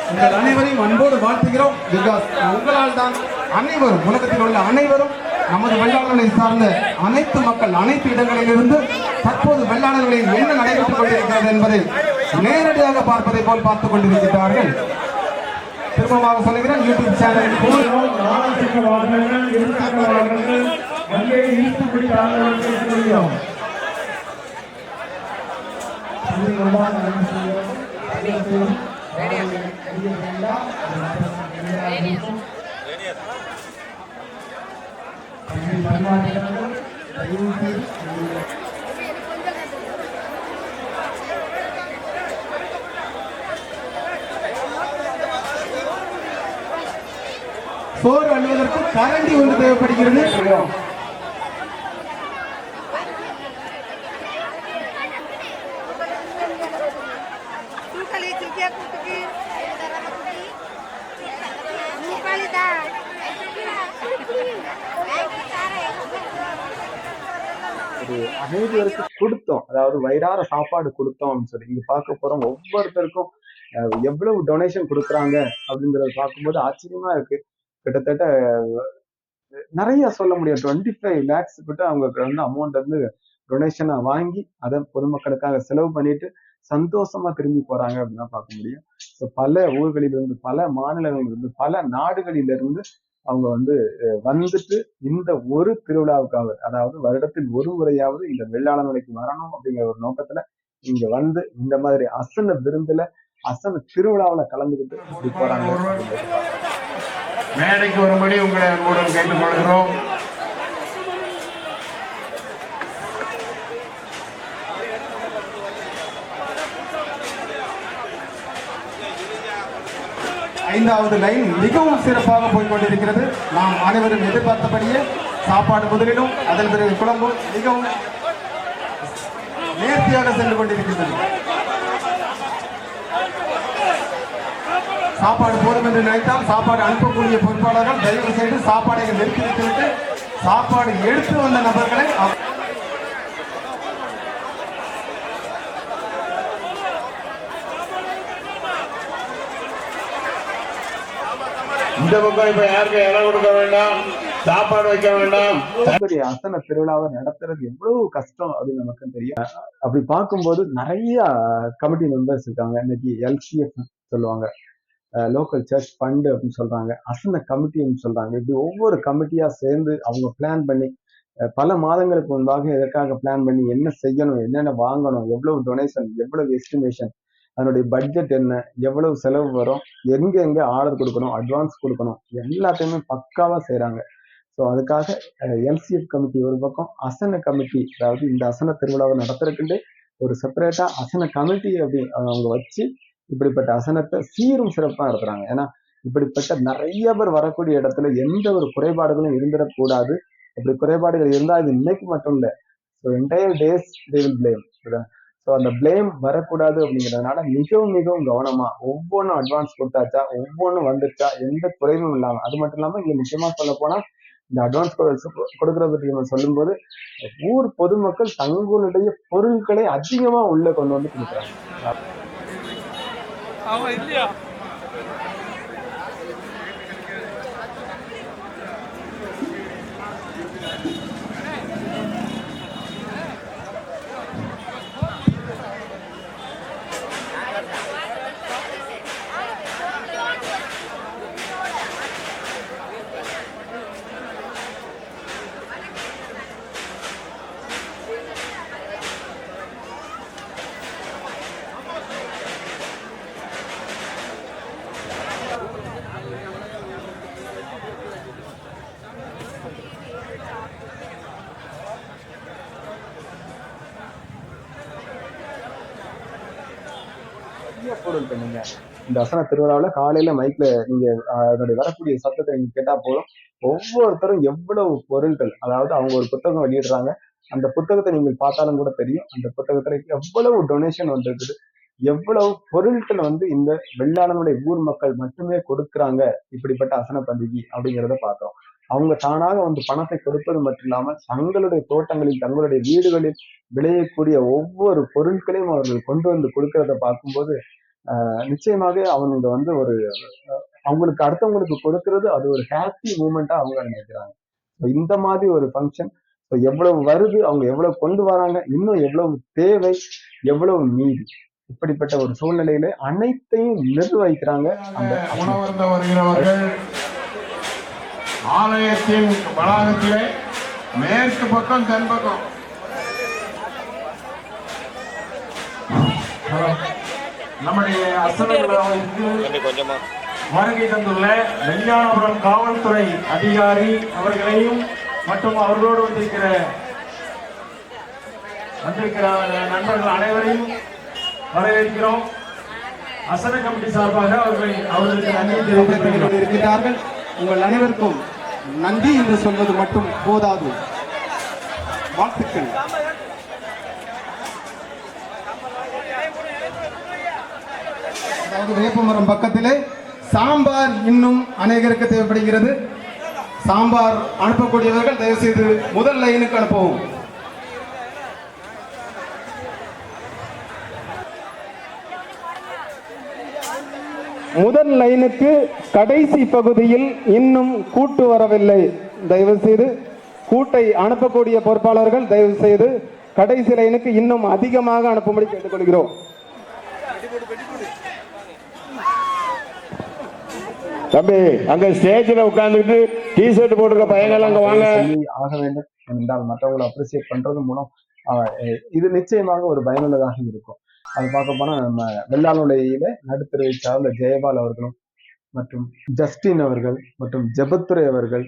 B: உங்கள் அனைவரையும் அன்போடு வாழ்த்துகிறோம். பிகாஸ் உங்களால் தான் அனைவரும் உலகத்தில் உள்ள அனைவரும் நமது வெள்ளாளர்களை சார்ந்த அனைத்து மக்கள் அனைத்து இடங்களிலிருந்து தற்போது வெள்ளாளர்களில் என்ன நடைபெற்றுக் கொண்டிருக்கிறது என்பதை நேரடியாக பார்ப்பதை போல் பார்த்துக் கொண்டிருக்கிறார்கள். திரும்பமாக சொல்லுகிறேன், யூடியூப் சேனல் சோறு அள்ளுவதற்கு கரண்டி ஒன்று தேவைப்படுகிறது.
A: அனைவருக்கு கொடுத்தோம், அதாவது வயிறார சாப்பாடு கொடுத்தோம் அப்படின்னு சொல்லி இங்க பார்க்க போறோம். ஒவ்வொருத்தருக்கும் எவ்வளவு டொனேஷன் கொடுக்குறாங்க அப்படிங்கறத பார்க்கும்போது ஆச்சரியமா இருக்கு. கிட்டத்தட்ட நிறைய சொல்ல முடியும், 25 lakhs கிட்ட அவங்க அமௌண்ட் டொனேஷனை வாங்கி அதை பொதுமக்களுக்காக செலவு பண்ணிட்டு சந்தோஷமா திரும்பி போறாங்க அப்படின்னு பார்க்க முடியும். ஸோ பல ஊர்களிலிருந்து, பல மாநிலங்களிலிருந்து, பல நாடுகளிலிருந்து அவங்க வந்துட்டு இந்த ஒரு திருவிழாவுக்காக, அதாவது வருடத்தில் ஒரு முறையாவது இந்த வெள்ளாளமலைக்கு வரணும் அப்படிங்கிற ஒரு நோக்கத்துல இங்க இந்த மாதிரி அசன விருந்துல அசன திருவிழாவில கலந்துக்கிட்டு இப்படி போறாங்க.
C: மேடைக்கு வரும்படி உங்களை அன்புடன் கேட்டுக்கொள்கிறோம்.
B: ஐந்தாவது லைன் மிகவும் சிறப்பாக போய்கொண்டிருக்கிறது. நாம் அனைவரும் எதிர்பார்த்தபடியே சாப்பாடு முதலிலும் அதன் பிறகு குழம்பும் மிகவும் நேர்த்தியாக சென்று கொண்டிருக்கிறது. சாப்பாடு போதும் என்று நினைத்தால் சாப்பாடு அனுப்பக்கூடிய பொறுப்பாளர்கள் தயவு செய்து சாப்பாடை நிறுத்தி வைத்துவிட்டு சாப்பாடு எடுத்து வந்த நபர்களை
C: இந்த பக்கம் இப்ப யாருக்கும் இடம் கொடுக்க வேண்டாம், சாப்பாடு வைக்க வேண்டாம்.
A: அசன திருவிழாவை நடத்துறது எவ்வளவு கஷ்டம் அப்படின்னு நமக்கு தெரியும். அப்படி பார்க்கும்போது நிறைய கமிட்டி மெம்பர்ஸ் இருக்காங்க. இன்னைக்கு LCF சொல்லுவாங்க, லோக்கல் சர்ச் ஃபண்ட் அப்படின்னு சொல்றாங்க, அசன கமிட்டின்னு சொல்றாங்க. இப்படி ஒவ்வொரு கமிட்டியா சேர்ந்து அவங்க பிளான் பண்ணி பல மாதங்களுக்கு முன்பாக எதற்காக பிளான் பண்ணி என்ன செய்யணும், என்னென்ன வாங்கணும், எவ்வளவு டொனேஷன், எவ்வளவு எஸ்டிமேஷன், அதனுடைய பட்ஜெட் என்ன, எவ்வளவு செலவு வரும், எங்க ஆர்டர் கொடுக்கணும், அட்வான்ஸ் கொடுக்கணும், எல்லாத்தையுமே பக்காவா செய்யறாங்க. ஸோ அதுக்காக LCF கமிட்டி ஒரு பக்கம், அசன கமிட்டி, அதாவது இந்த அசன திருவிழாவை நடத்துறதுக்கு ஒரு செப்பரேட்டா அசன கமிட்டி அப்படி அவங்க வச்சு இப்படிப்பட்ட அசனத்தை சீரும் சிறப்பா நடத்துறாங்க. ஏன்னா இப்படிப்பட்ட நிறைய பேர் வரக்கூடிய இடத்துல எந்த ஒரு குறைபாடுகளும் இருந்துடக்கூடாது. அப்படி குறைபாடுகள் இருந்தா இது இன்னைக்கு மட்டும் இல்லை, so entire days they will blame. So அந்த பிளேம் வரக்கூடாது அப்படிங்கிறதுனால மிகவும் மிகவும் கவனமா ஒவ்வொன்றும் அட்வான்ஸ் கொடுத்தாச்சா, ஒவ்வொன்றும் வந்துருச்சா, எந்த குறைவும் இல்லாம. அது மட்டும் இல்லாம இங்க முக்கியமா சொல்ல போனா இந்த அட்வான்ஸ் கொடுக்கறத பற்றி நம்ம சொல்லும்போது ஊர் பொதுமக்கள் தங்களுடைய பொருட்களை அதிகமா உள்ள கொண்டு வந்து கொடுக்குறாங்க. நிறைய பொருட்கள் நீங்க இந்த அசன திருவிழாவுல காலையில மைக்ல நீங்க அதனுடைய வரக்கூடிய சத்தத்தை நீங்க கேட்டா போதும். ஒவ்வொருத்தரும் எவ்வளவு பொருட்கள், அதாவது அவங்க ஒரு புத்தகம் வெளியிடுறாங்க. அந்த புத்தகத்தை நீங்கள் பார்த்தாலும் கூட தெரியும். அந்த புத்தகத்துல எவ்வளவு டொனேஷன் வந்திருக்குது, எவ்வளவு பொருட்கள் வந்து இந்த வெள்ளாளனுடைய ஊர் மக்கள் மட்டுமே கொடுக்குறாங்க இப்படிப்பட்ட அசன பண்டிகை அப்படிங்கிறத பார்த்தோம். அவங்க தானாக வந்து பணத்தை கொடுப்பது மட்டும் இல்லாமல் தங்களுடைய தோட்டங்களில், தங்களுடைய வீடுகளில் விளையக்கூடிய ஒவ்வொரு பொருட்களையும் அவர்கள் கொண்டு வந்து கொடுக்கறத பார்க்கும்போது நிச்சயமாக அவங்க வந்து ஒரு அவங்களுக்கு அடுத்தவங்களுக்கு கொடுக்கறது அது ஒரு ஹாப்பி மூமெண்டா அவங்க நினைக்கிறாங்க. இந்த மாதிரி ஒரு ஃபங்க்ஷன் எவ்வளவு வருது, அவங்க எவ்வளவு கொண்டு வராங்க, இன்னும் எவ்வளவு தேவை, எவ்வளவு மீதி, இப்படிப்பட்ட ஒரு சூழ்நிலையில அனைத்தையும் நிர்வகிக்கிறாங்க. அந்த
C: உணவருந்த வருகிறவர்கள் ஆலயத்தின் வளாகத்திலே மேற்கு பக்கம் தென் பக்கம் நம்முடைய அசன விழாவிற்கு வருகை தந்துள்ள வெள்ளாளபுரம் காவல்துறை அதிகாரி அவர்களையும் மற்றும் அவர்களோடு வந்திருக்கிற நண்பர்கள் அனைவரையும் வரவேற்கிறோம். அசன கமிட்டி சார்பாக அவர்களுக்கு நன்றி தெரிவித்துக்
B: இருக்கிறார்கள். உங்கள் அனைவருக்கும் நன்றி என்று சொல்வது மட்டும் போதாது, வாழ்த்துக்கள். அதாவது வேப்பமரம் பக்கத்திலே சாம்பார் இன்னும் அநேகருக்கு தேவைப்படுகிறது. சாம்பார் அனுப்பக்கூடியவர்கள் தயவு செய்து முதல் லைனுக்கு அனுப்பவும். முதல் லைனுக்கு கடைசி பகுதியில் இன்னும் கூட்டு வரவில்லை. தயவு செய்து கூட்டை அனுப்பக்கூடிய பொறுப்பாளர்கள் தயவு செய்து கடைசி லைனுக்கு இன்னும் அதிகமாக அனுப்பும்படி கேட்டுக்கொள்கிறோம்.
C: தம்பி அங்க ஸ்டேஜ்ல உட்கார்ந்துட்டு டி ஷர்ட் போட்டுருக்க பையங்கள் அங்க வாங்க.
A: ஆக வேண்டும் என்றால் மற்றவங்களை அப்ரிசியேட் பண்றது மூலம் இது நிச்சயமாக ஒரு பயனுள்ளதாக இருக்கும். அது பார்க்க போனா நம்ம வெள்ளாளுடையில நடுத்தருவை சார்ந்த ஜெயபால் அவர்களும் மற்றும் ஜஸ்டின் அவர்கள் மற்றும் ஜெபத்துரை அவர்கள்,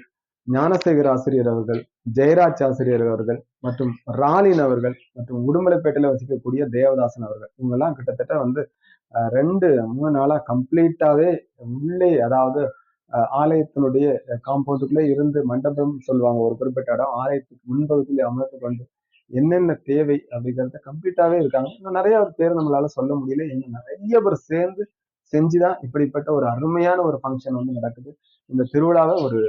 A: ஞானசேகர் ஆசிரியர் அவர்கள், ஜெயராஜ் ஆசிரியர் அவர்கள் மற்றும் ராலின் அவர்கள் மற்றும் உடுமலைப்பேட்டையில வசிக்கக்கூடிய தேவதாசன் அவர்கள், இவங்கெல்லாம் கிட்டத்தட்ட வந்து 2-3 நாளா கம்ப்ளீட்டாவே உள்ளே, அதாவது ஆலயத்தினுடைய காம்பவுண்டுக்குள்ளே இருந்து மண்டபம் சொல்லுவாங்க ஒரு குறிப்பிட்ட இடம், ஆலயத்துக்கு முன்பகுதியிலே அமர்ந்து கொண்டு என்னென்ன தேவை அப்படிங்கிறத கம்ப்ளீட்டாவே இருக்காங்க. இன்னும் நிறைய பேர் நம்மளால சொல்ல முடியல. இன்னும் நிறைய பேர் சேர்ந்து செஞ்சுதான் இப்படிப்பட்ட ஒரு அருமையான ஒரு ஃபங்க்ஷன் வந்து நடக்குது. இந்த திருவிழாவை ஒரு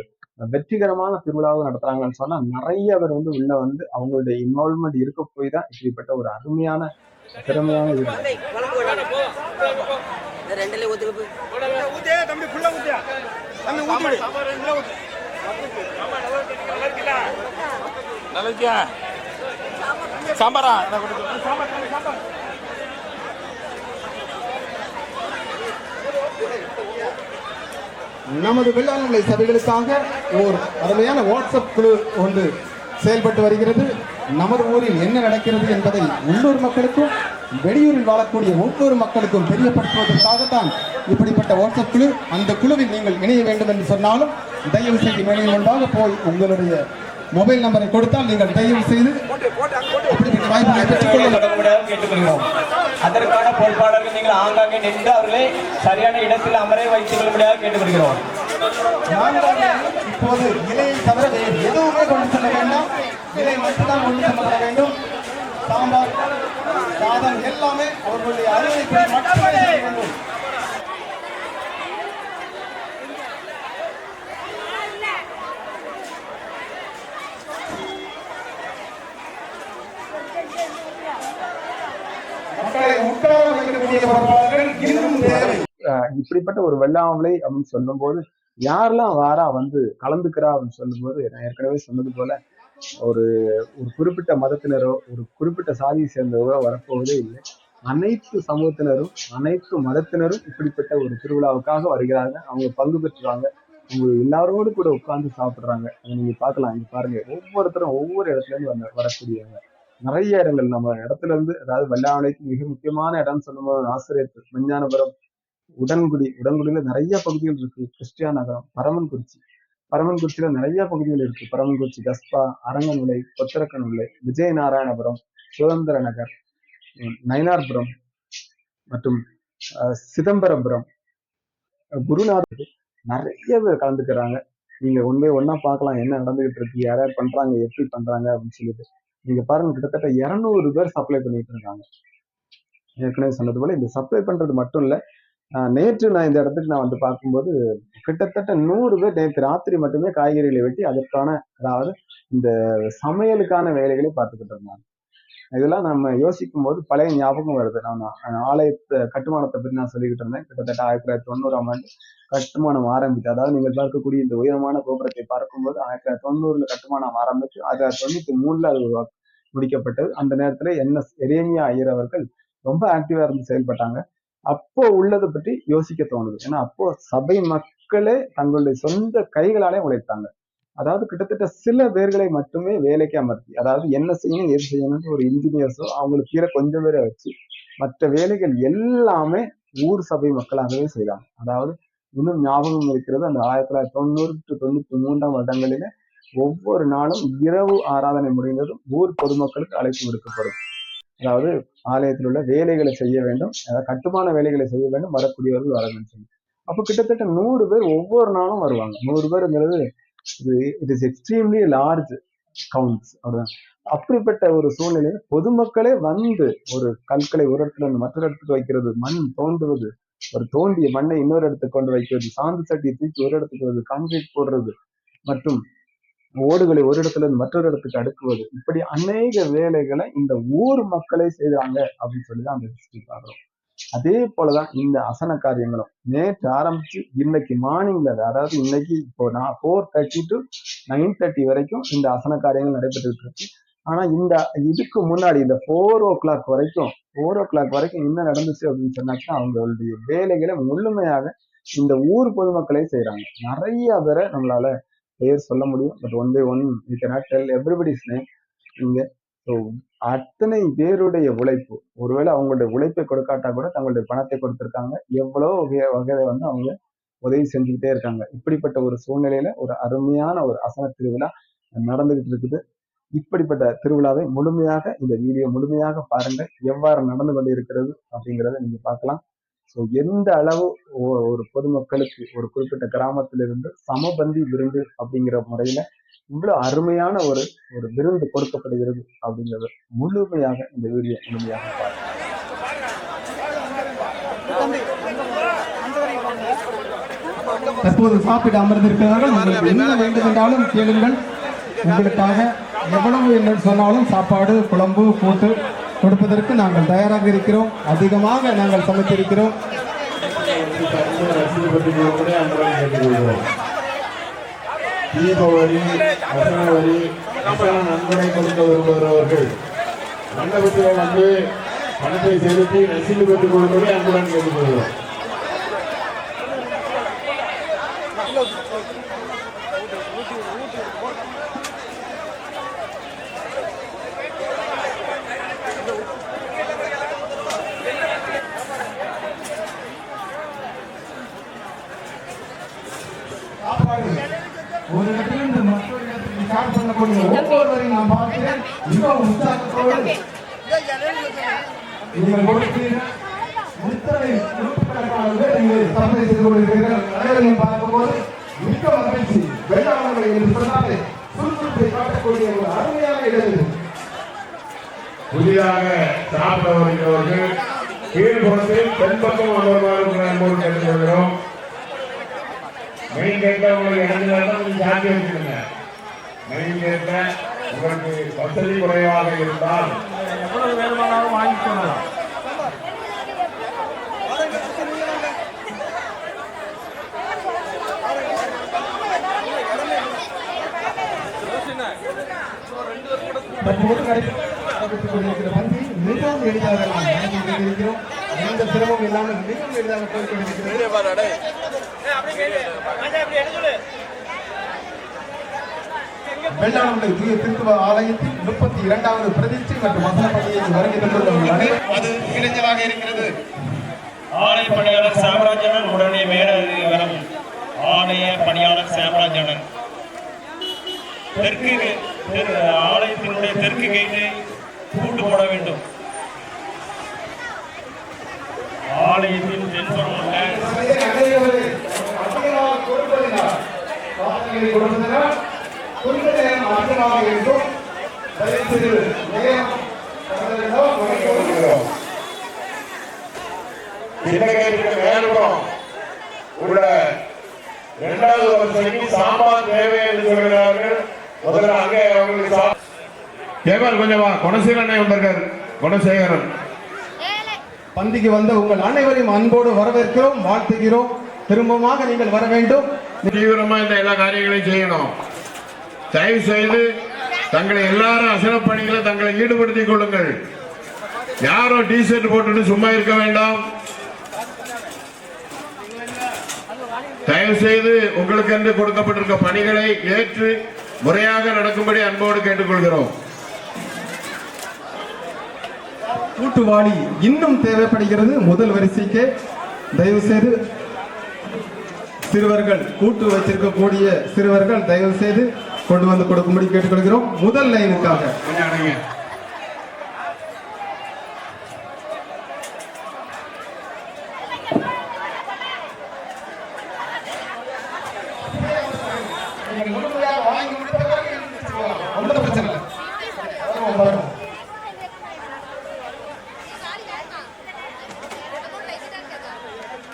A: வெற்றிகரமான திருவிழாவை நடத்துறாங்கன்னு சொன்னா நிறைய பேர் வந்து உள்ள வந்து அவங்களுடைய இன்வால்வ்மெண்ட் இருக்க போய் தான் இப்படிப்பட்ட ஒரு அருமையான திறமையான இது.
B: நமது வெள்ளாளர்களை சபைகளுக்காக ஓர் அருமையான வாட்ஸ்அப் குழு ஒன்று செயல்பட்டு வருகிறது. நமது ஊரில் என்ன நடக்கிறது என்பதை உள்ளூர் மக்களுக்கும் வெளியூரில் வாழக்கூடிய ஒவ்வொரு மக்களுக்கும் தெரியப்படுத்துவதற்காகத்தான் இப்படிப்பட்ட வாட்ஸ்அப் குழு. அந்த குழுவில் நீங்கள் இணைய வேண்டும் என்று சொன்னாலும் தயவு செய்து மேலே முன்பாக போய் உங்களுடைய மொபைல் நம்பரை கொடுத்தால் நீங்கள் தயவு செய்து வாய்ப்புகளை
D: கேட்டுக்கொள்கிறோம். அதற்கான பொறுப்பாளர்கள் நீங்கள் ஆங்காங்கே நின்று அவர்களை சரியான இடத்தில் அமர வைத்துக் கொள்ளும்படியாக கேட்டுக்கொள்கிறோம்.
B: இப்போது இலையை தவிர வேறு எதுவுமே கொண்டு செல்ல வேண்டாம், இலை மட்டும்தான் கொண்டு செல்லப்பட வேண்டும். சாம்பார், சாதம் எல்லாமே அவர்களுடைய அறிவுரை மட்டுமே வேண்டும்.
A: இப்படிப்பட்ட ஒரு வெள்ளாமலை அப்படின்னு சொல்லும் போது யாரெல்லாம் வாரா வந்து கலந்துக்கிறா அப்படின்னு சொல்லும் போது நான் ஏற்கனவே சொன்னது போல ஒரு ஒரு குறிப்பிட்ட மதத்தினரோ ஒரு குறிப்பிட்ட சாதியை சேர்ந்தவரோ வரப்போவதே இல்லை. அனைத்து சமூகத்தினரும் அனைத்து மதத்தினரும் இப்படிப்பட்ட ஒரு திருவிழாவுக்காக வருகிறாங்க. அவங்க பங்கு பெற்றுறாங்க. அவங்க எல்லாரோடு கூட உட்கார்ந்து சாப்பிடுறாங்க. அதை நீங்க பார்க்கலாம். இங்க பாருங்க, ஒவ்வொருத்தரும் ஒவ்வொரு இடத்துல இருந்து வரக்கூடியவங்க. நிறைய இடங்கள் நம்ம இடத்துல இருந்து, அதாவது வெள்ளாவளைக்கு மிக முக்கியமான இடம்னு சொல்லும்போது ஆசிரியர் விஞ்ஞானபுரம், உடன்குடியில நிறைய பகுதிகள் இருக்கு. கிறிஸ்டியா நகரம், பரமன்குறிச்சியில நிறைய பகுதிகள் இருக்கு. பரமன்குறிச்சி, கஸ்பா, அரங்கநுலை, கொத்தரக்கநுலை, விஜய நாராயணபுரம், சுதந்திர நகர், நயினார்புரம் மற்றும் சிதம்பரபுரம், குருநாதர் நிறைய பேர் கலந்துக்கிறாங்க. நீங்க ஒன்னா பார்க்கலாம் என்ன நடந்துகிட்டு இருக்கு, யார் யார் பண்றாங்க, எப்படி பண்றாங்க அப்படின்னு சொல்லிட்டு. நீங்க பாருங்க, கிட்டத்தட்ட 200 பேர் சப்ளை பண்ணிட்டு இருக்காங்க. ஏற்கனவே சொன்னது போல இந்த சப்ளை பண்றது மட்டும் இல்ல, நேற்று நான் இந்த இடத்துக்கு நான் வந்து பார்க்கும்போது கிட்டத்தட்ட 100 பேர் நேற்று ராத்திரி மட்டுமே காய்கறிகளை வெட்டி அதற்கான, அதாவது இந்த சமையலுக்கான வேலைகளை பார்த்துக்கிட்டு இருந்தாங்க. இதெல்லாம் நம்ம யோசிக்கும் போது பழைய ஞாபகம் வருது. நான் ஆலயத்தை கட்டுமானத்தை பற்றி நான் சொல்லிக்கிட்டு இருந்தேன். கிட்டத்தட்ட 1990ஆம் ஆண்டு கட்டுமானம் ஆரம்பித்து, அதாவது நீங்கள் பார்க்கக்கூடிய இந்த உயரமான கோபுரத்தை பார்க்கும்போது 1990 கட்டுமானம் ஆரம்பித்து 1993 அது முடிக்கப்பட்டது. அந்த நேரத்துல NS எரேமியா ஐயர் அவர்கள் ரொம்ப ஆக்டிவா இருந்து செயல்பட்டாங்க. அப்போ உள்ளதை பற்றி யோசிக்க தோணுது. ஏன்னா அப்போ சபை மக்களே தங்களுடைய சொந்த கைகளாலே உழைத்தாங்க. அதாவது கிட்டத்தட்ட சில பேர்களை மட்டுமே வேலைக்கு அமர்த்தி, அதாவது என்ன செய்யணும் ஏது செய்யணும்னு ஒரு இன்ஜினியர்ஸோ அவங்களுக்கு கீழே கொஞ்சம் பேரை வச்சு மற்ற வேலைகள் எல்லாமே ஊர் சபை மக்களாகவே செய்தாங்க. அதாவது இன்னும் ஞாபகம் இருக்கிறது, அந்த 1990 to 93ஆம் வருடங்களில ஒவ்வொரு நாளும் இரவு ஆராதனை முடிந்ததும் ஊர் பொதுமக்களுக்கு அழைப்பு விடுக்கப்படும். அதாவது ஆலயத்தில் உள்ள வேலைகளை செய்ய வேண்டும், அதாவது கட்டுமான வேலைகளை செய்ய வேண்டும், வரக்கூடியவர்கள் வர வேண்டும். அப்போ கிட்டத்தட்ட 100 பேர் ஒவ்வொரு நாளும் வருவாங்க. 100 பேருங்கிறது it is extremely large counts. அப்படிப்பட்ட ஒரு சூழ்நிலையில் பொதுமக்களே வந்து ஒரு கற்களை ஒரு இடத்துல இருந்து மற்றொரு இடத்துக்கு வைக்கிறது, மண் தோண்டுவது, ஒரு தோண்டிய மண்ணை இன்னொரு இடத்துக்கு கொண்டு வைக்கிறது, சாந்து சட்டியை தூக்கி ஒரு இடத்துக்கு வருது, கான்கிரீட் போடுறது, மற்றும் ஓடுகளை ஒரு இடத்துல இருந்து மற்றொரு இடத்துக்கு அடுக்குவது, இப்படி அநேக வேலைகளை இந்த ஊர் மக்களே செய்தாங்க அப்படின்னு சொல்லிதான் அந்த ஹிஸ்டரி பார்க்கிறோம். அதே போலதான் இந்த அசன காரியங்களும் நேற்று ஆரம்பிச்சு இன்னைக்கு மார்னிங்ல, அதாவது இன்னைக்கு இப்போ 4:30 to 9:30 வரைக்கும் இந்த அசன காரியங்கள் நடைபெற்றுட்டு இருக்கு. ஆனா இந்த இதுக்கு முன்னாடி இந்த 4 o'clock வரைக்கும் என்ன நடந்துச்சு அப்படின்னு சொன்னாச்சுன்னா, அவங்களுடைய வேலைகளை முழுமையாக இந்த ஊர் பொதுமக்களே செய்யறாங்க. நிறைய பேரை நம்மளால பெயர் சொல்ல முடியும், but one by one you cannot tell everybody's name இங்க. ஸோ அத்தனை பேருடைய உழைப்பு, ஒருவேளை அவங்களுடைய உழைப்பை கொடுக்காட்டா கூட தங்களுடைய பணத்தை கொடுத்திருக்காங்க. எவ்வளவு வகையை வந்து அவங்க உதவி செஞ்சுக்கிட்டே இருக்காங்க. இப்படிப்பட்ட ஒரு சூழ்நிலையில ஒரு அருமையான ஒரு அசன திருவிழா நடந்துகிட்டு இருக்குது. இப்படிப்பட்ட திருவிழாவை முழுமையாக இந்த வீடியோ முழுமையாக பாருங்க, எவ்வாறு நடந்து கொண்டு இருக்கிறது அப்படிங்கிறத நீங்க பார்க்கலாம். ஸோ எந்த அளவு ஒரு பொதுமக்களுக்கு ஒரு குறிப்பிட்ட கிராமத்திலிருந்து சமபந்தி விருந்து அப்படிங்கிற முறையில இவ்வளவு அருமையான ஒரு விருந்து கொடுக்கப்படுகிறது அப்படிங்கிறது முழுமையாக இந்த வீடியோ முழுமையாக பாருங்க.
B: தற்போது சாப்பிட அமர்ந்திருக்கிறார்கள். உங்களுக்கு என்ன வேண்டும் என்றாலும் கேளுங்கள். உங்களுக்காக எவ்வளவு என்று சொன்னாலும் சாப்பாடு, குழம்பு, கூட்டு கொடுப்பதற்கு நாங்கள் தயாராக இருக்கிறோம். அதிகமாக நாங்கள் சமைத்திருக்கிறோம்.
C: தீபாவளி, வசனவரி, நன்கொடை கொடுக்க வருபவர்கள் மண்டபத்தில் வந்து பணத்தை செலுத்தி ரசீது பெற்றுக் கொள்வதை அன்புடன் கேட்டுக்கொள்கிறோம்.
B: ஒரு இடத்திலிருந்து மற்றொரு இடத்துக்கு ஷேர் பண்ணக்கூடிய ஒவ்வொருவரையும் நான் பார்க்கிறேன். மிகவும் உற்சாகத்தோடு நீங்கள் கொடுக்கிறீர்கள். இத்தனை நூற்றுக்கணக்கான பேர் இங்கே சப்ளை செய்து கொண்டிருக்கிறீர்கள். அனைவரையும் பார்க்கும்போது மிக்க மகிழ்ச்சி. வெள்ளாளர்களை என்று சொன்னாலே சுறுசுறுப்பை காட்டக்கூடிய ஒரு அருமையான இடம் இது.
C: புதிதாக சாப்பிட வருகிறவர்கள் கீழ்புறத்தில் தென்பக்கம் அமர்வார்கள் கேட்டுக்கொள்கிறோம். மெயின் கேட்ல உங்களுக்கு இடத்துல சாப்பி வச்சுக்கோங்க. மெயின் கேட்ல உங்களுக்கு வசதி குறைவாக இருந்தால் எவ்வளவு வேணுமானாலும் வாங்கிக்கொள்ளலாம்.
B: தற்போது நடைபெற்றுக் கொண்டிருக்கிற பந்தி மிகவும் எளிதாக நாம் நடந்து கொண்டிருக்கிறோம். எந்த சிரமம் இல்லாமல் மிகவும் எளிதாக போய் கொண்டிருக்கிறது. வெள்ளாளர் தூய திருத்துவ ஆலயத்தின் 32வது பிரதிஷ்டை மற்றும் வசன பள்ளியை வருகை தந்துள்ள அது இளைஞராக இருக்கிறது.
D: ஆலய பணியாளர் சாம்ராஜ்யன் உடனே மேல வரும். ஆலய பணியாளர் சாம்ராஜ்யன் தெற்கு ஆலயத்தினுடைய தெற்கு கேட்டை பூட்டு போட வேண்டும்.
C: ஆலயத்தின் தென்புறம் உள்ள
B: அதிகமாக கொடுப்பதினால் வார்த்தைகளை கொடுப்பதனால் குறித்த நேரம் அதிகமாக இருக்கும். தயவுசெய்து நேரம்
C: மேலும் உள்ள 2வது வருஷத்துக்கு சாம்பார் தேவை என்று சொல்கிறார்கள். முதல்ல அங்கே அவங்களுக்கு தேவர் கொஞ்சம் வா. குணசேகரனை வந்திருக்காரு. குணசேகரன்
B: பந்திக்கு வந்த உங்கள் அனைவரையும் அன்போடு வரவேற்கிறோம், வாழ்த்துகிறோம். திரும்பமாக நீங்கள் வர வேண்டும்.
C: தீவிரமா இந்த எல்லா காரியங்களையும் செய்யணும். தயவு செய்து தங்களை எல்லாரும் அசன பணிகளை தங்களை ஈடுபடுத்திக் கொள்ளுங்கள். யாரும் டி ஷர்ட் போட்டுட்டு சும்மா இருக்க வேண்டாம். தயவு செய்து உங்களுக்கு என்று கொடுக்கப்பட்டிருக்க பணிகளை ஏற்று முறையாக நடக்கும்படி அன்போடு கேட்டுக்கொள்கிறோம்.
B: கூட்டுவாளி இன்னும் தேவைப்படுகிறது. முதல் வரிசைக்கு தயவு செய்து சிறுவர்கள் கூட்டு வச்சிருக்கக்கூடிய சிறுவர்கள் தயவு செய்து கொண்டு வந்து கொடுக்கும்படி கேட்டுக்கொள்கிறோம். முதல் லைனுக்காக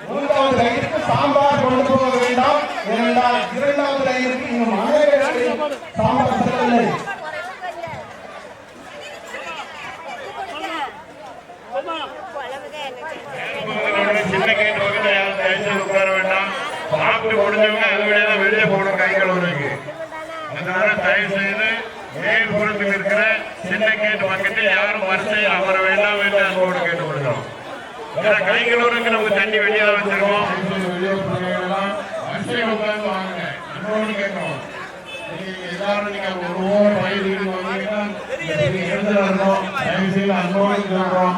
B: மூன்றாவது லைனுக்கு சாம்பார் கொண்டு போக வேண்டாம். ஏனென்றால் 2வது லைனுக்கு இன்னும் சாம்பார் செல்லவில்லை.
C: சின்ன கேட்டு உட்கார வேண்டாம். சாப்பிட்டு முடிஞ்சவங்க அது வெளியே வெளியே போகணும் கை கழுவுறதுக்கு. அதனால தயவு செய்து மேல் புறத்தில் இருக்கிற சின்ன கேட்டு பக்கத்தில் யாரும் வரிசையில் அமர வேண்டாம் என்று அன்போடு கேட்டுக்கொள்கிறோம். கை கழுவுறதுக்கு நமக்கு தண்ணி வெளியே தான் வச்சிருக்கோம். வரிசையில் உட்கார்ந்து வாங்க. அன்போடு கேட்கிறோம். எல்லாரும் நீங்க ஒரு ஓவர் வயது வந்தீங்கன்னா எழுந்து வரணும். தயவு செய்து அன்போடு கேட்கிறோம்.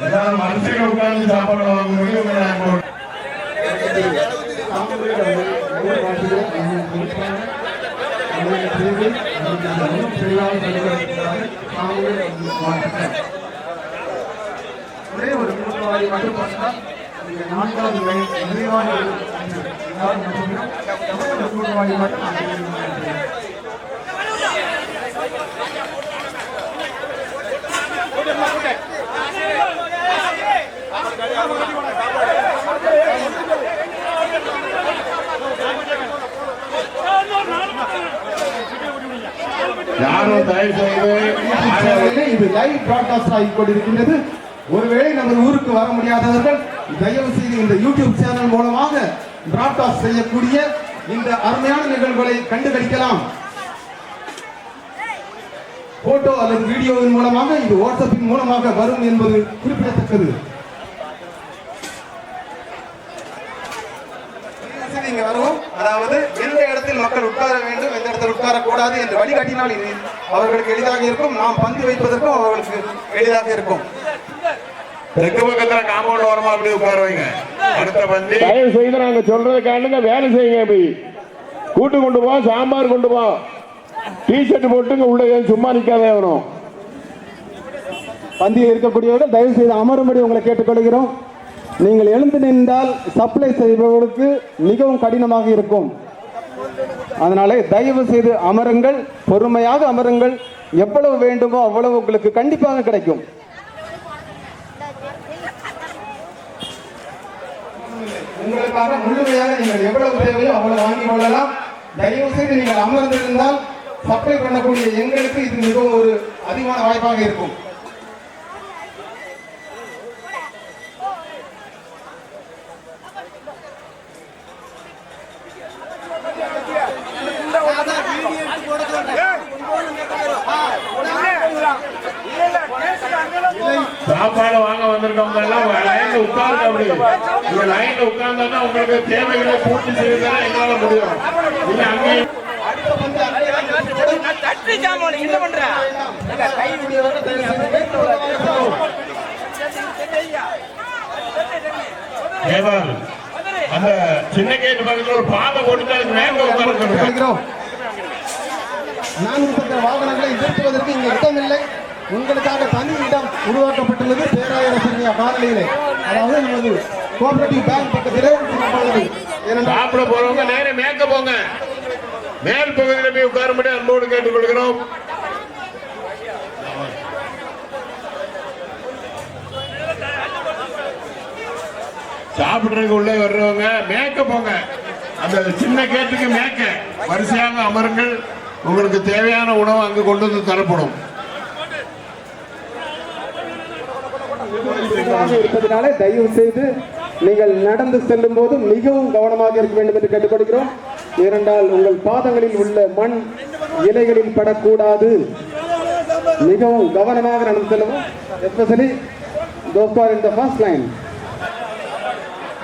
C: எல்லாரும் வரிசையில் உட்கார்ந்து சாப்பாடு வாங்க முடியும். அன்போடு
B: ஒரே ஒரு கூட்டுவாளி மட்டும் பண்ணால் 4வது லைன் நிறைவான கூட்டுவாளி மட்டும்
C: யாரும் தயவு செய்து
B: இது லைவ் பிராட்காஸ்ட் ஆகி கொண்டிருக்கின்றது. ஒருவேளை நமது ஊருக்கு வர முடியாதவர்கள் தயவு செய்து இந்த யூடியூப் சேனல் மூலமாக பிராட்காஸ்ட் செய்யக்கூடிய இந்த அருமையான நிகழ்வுகளை கண்டுகளிக்கலாம். போட்டோ அல்லது வீடியோவின் மூலமாக இது வாட்ஸ்அப்பின் மூலமாக வரும் என்பது குறிப்பிடத்தக்கது. இங்க வருவோம். அதாவது எந்த இடத்தில் மக்கள் உட்கார வேண்டும், எந்த இடத்தில் உட்காரக்கூடாது என்று வழிகாட்டினால் இது அவர்களுக்கு எளிதாக இருக்கும். நாம் பந்து வைப்பதற்கும் அவர்களுக்கு எளிதாக இருக்கும்.
C: தெற்கு பக்கத்துல காம்பவுண்ட் ஓரமா அப்படி உட்கார வைங்க. அடுத்த பந்தி தயவு செய்து நாங்க சொல்றது காரணங்க வேலை செய்யுங்க. அப்படி கூட்டு கொண்டு போ, சாம்பார் கொண்டு போ, டி ஷர்ட் போட்டுங்க உள்ள சும்மா நிக்காதே வரும்.
B: பந்தியில் இருக்கக்கூடியவர்கள் தயவு செய்து அமரும்படி உங்களை கேட்டுக்கொள்கிறோம். நீங்கள் எழுந்து நின்றால் சப்ளை செய்பவர்களுக்கு மிகவும் கடினமாக இருக்கும். அதனாலே தயவு செய்து அமருங்கள், பொறுமையாக அமருங்கள். எவ்வளவு வேண்டுமோ அவ்வளவு உங்களுக்கு கண்டிப்பாக கிடைக்கும். உங்களுக்காக முழுமையாக நீங்கள் எவ்வளவு தேவையோ அவ்வளவு வாங்கிக் கொள்ளலாம். தயவு செய்து நீங்கள் அமர்ந்திருந்தால் சப்ளை பண்ணக்கூடிய எங்களுக்கு இது மிகவும் ஒரு அதிகமான வாய்ப்பாக இருக்கும்.
C: சாப்பாடு வாங்க வந்திருக்கவங்க எல்லாம் லைன்ல உட்கார்ந்து அப்படி இந்த லைன்ல உட்கார்ந்தா உங்களுக்கு தேவைகளை பூர்த்தி செய்வதால எங்களால முடியும். இல்ல அங்கேயும் அந்த சின்ன கேட்டு பக்கத்தில் ஒரு பாதை போட்டு மேல உட்கார்ந்து
B: 4 சக்கர வாகனங்களை நிறுத்துவதற்கு இங்கு இடமில்லை. உங்களுக்காக தனி இடம் உருவாக்கப்பட்டுள்ளது பேராயரசர் காலனியிலே. அதாவது நமது கோஆபரேட்டிவ் பேங்க் பக்கத்திலே உள்ளது. ஏனென்றால்
C: சாப்பிட போறவங்க நேரம் மேற்க போங்க. மேல் பகுதியில் போய் உட்காரும்படி அன்போடு கேட்டுக்கொள்கிறோம். சாப்பிடுறதுக்கு உள்ளே வர்றவங்க மேற்க போங்க. அந்த சின்ன கேட்டுக்கு மேற்க வரிசையாக அமருங்கள். உங்களுக்கு தேவையான உணவு அங்கு கொண்டு வந்து தரப்படும்.
B: இருப்பதனாலே தயவு செய்து நீங்கள் நடந்து செல்லும் போது மிகவும் கவனமாக இருக்க வேண்டும் என்று கேட்டுக்கொள்கிறோம். ஏனென்றால் உங்கள் பாதங்களில் உள்ள மண் இலைகளில் படக்கூடாது. மிகவும் கவனமாக நடந்து செல்லவும். Especially those who are in the first line.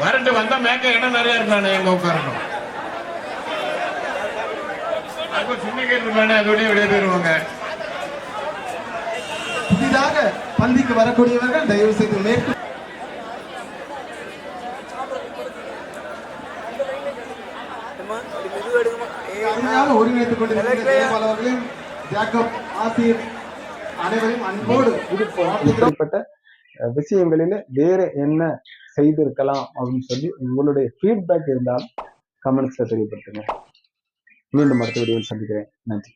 C: வரட்டு வந்தா மேக்க இடம் நிறைய இருக்கானே, எங்க உட்காரணும். அப்ப சின்ன கேட்டு இருக்கானே, அதோடய வெளியே போயிருவாங்க.
B: புதிதாக பந்திக்கு வரக்கூடியவர்கள் தயவு செய்து மேற்கு ஒருங்கிணைத்துக் கொண்டிருக்கிற ஜாக்கப் ஆசிர் அனைவரையும் அன்போடு
A: இப்படிப்பட்ட விஷயங்களில வேற என்ன செய்திருக்கலாம் அப்படின்னு சொல்லி உங்களுடைய ஃபீட்பேக் இருந்தாலும் கமெண்ட்ஸ்ல தெரியப்படுத்துங்க. மீண்டும் அடுத்த வீடியோவில் சந்திக்கிறேன். நன்றி.